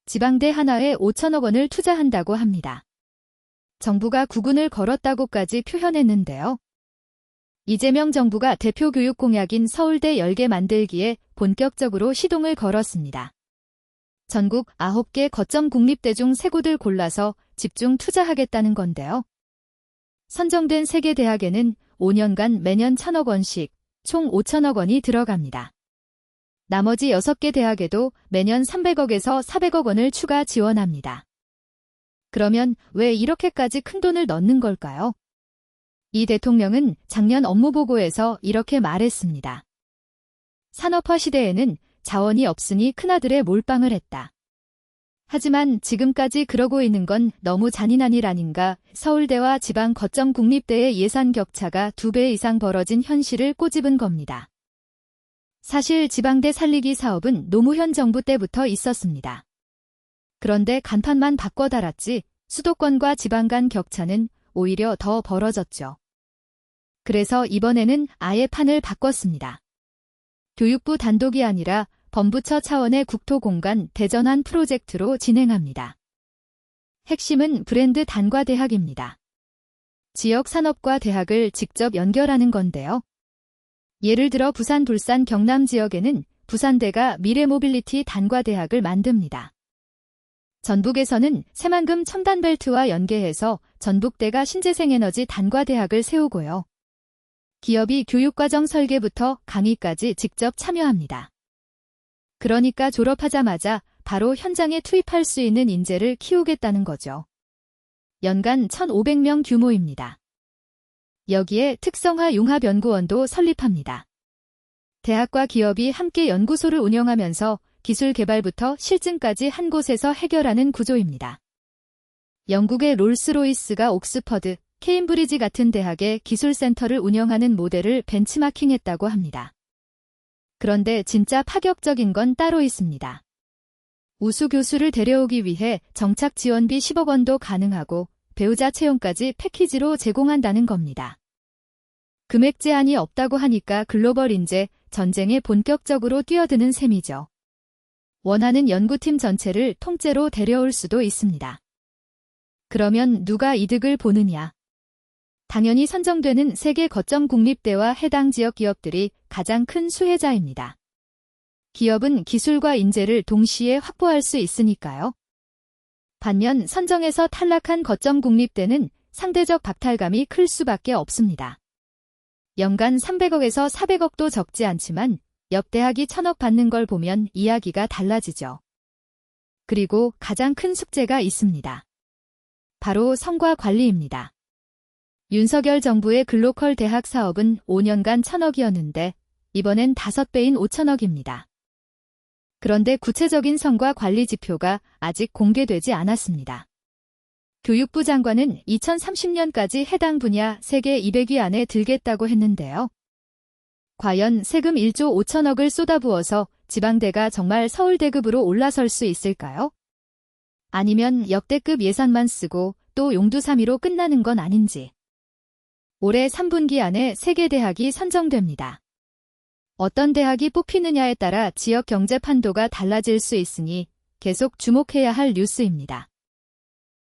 지방대 하나에 5천억 원을 투자한다고 합니다. 정부가 구군을 걸었다고까지 표현했는데요. 이재명 정부가 대표 교육 공약인 서울대 10개 만들기에 본격적으로 시동을 걸었습니다. 전국 9개 거점 국립대 중 3곳을 골라서 집중 투자하겠다는 건데요. 선정된 3개 대학에는 5년간 매년 1,000억 원씩 총 5천억 원이 들어갑니다. 나머지 6개 대학에도 매년 300억에서 400억 원을 추가 지원합니다. 그러면 왜 이렇게까지 큰 돈을 넣는 걸까요? 이 대통령은 작년 업무보고에서 이렇게 말했습니다. 산업화 시대에는 자원이 없으니 큰아들의 몰빵을 했다. 하지만 지금까지 그러고 있는 건 너무 잔인한 일 아닌가. 서울대와 지방 거점 국립대의 예산 격차가 2배 이상 벌어진 현실을 꼬집은 겁니다. 사실 지방대 살리기 사업은 노무현 정부 때부터 있었습니다. 그런데 간판만 바꿔 달았지 수도권과 지방 간 격차는 오히려 더 벌어졌죠. 그래서 이번에는 아예 판을 바꿨습니다. 교육부 단독이 아니라 범부처 차원의 국토공간 대전환 프로젝트로 진행합니다. 핵심은 브랜드 단과대학입니다. 지역 산업과 대학을 직접 연결하는 건데요. 예를 들어 부산, 불산, 경남 지역에는 부산대가 미래모빌리티 단과대학을 만듭니다. 전북에서는 새만금 첨단벨트와 연계해서 전북대가 신재생에너지 단과대학을 세우고요. 기업이 교육과정 설계부터 강의까지 직접 참여합니다. 그러니까 졸업하자마자 바로 현장에 투입할 수 있는 인재를 키우겠다는 거죠. 연간 1,500명 규모입니다. 여기에 특성화 융합연구원도 설립합니다. 대학과 기업이 함께 연구소를 운영하면서 기술 개발부터 실증까지 한 곳에서 해결하는 구조입니다. 영국의 롤스로이스가 옥스퍼드, 케임브리지 같은 대학의 기술센터를 운영하는 모델을 벤치마킹했다고 합니다. 그런데 진짜 파격적인 건 따로 있습니다. 우수 교수를 데려오기 위해 정착 지원비 10억 원도 가능하고 배우자 채용까지 패키지로 제공한다는 겁니다. 금액 제한이 없다고 하니까 글로벌 인재 전쟁에 본격적으로 뛰어드는 셈이죠. 원하는 연구팀 전체를 통째로 데려올 수도 있습니다. 그러면 누가 이득을 보느냐? 당연히 선정되는 세계 거점 국립대와 해당 지역 기업들이 가장 큰 수혜자입니다. 기업은 기술과 인재를 동시에 확보할 수 있으니까요. 반면 선정에서 탈락한 거점 국립대는 상대적 박탈감이 클 수밖에 없습니다. 연간 300억에서 400억도 적지 않지만 옆 대학이 1,000억 받는 걸 보면 이야기가 달라지죠. 그리고 가장 큰 숙제가 있습니다. 바로 성과 관리입니다. 윤석열 정부의 글로컬 대학 사업은 5년간 1,000억이었는데 이번엔 5배인 5천억입니다. 그런데 구체적인 성과 관리 지표가 아직 공개되지 않았습니다. 교육부 장관은 2030년까지 해당 분야 세계 200위 안에 들겠다고 했는데요. 과연 세금 1조 5천억을 쏟아부어서 지방대가 정말 서울대급으로 올라설 수 있을까요? 아니면 역대급 예산만 쓰고 또 용두사미로 끝나는 건 아닌지. 올해 3분기 안에 3개 대학이 선정됩니다. 어떤 대학이 뽑히느냐에 따라 지역 경제 판도가 달라질 수 있으니 계속 주목해야 할 뉴스입니다.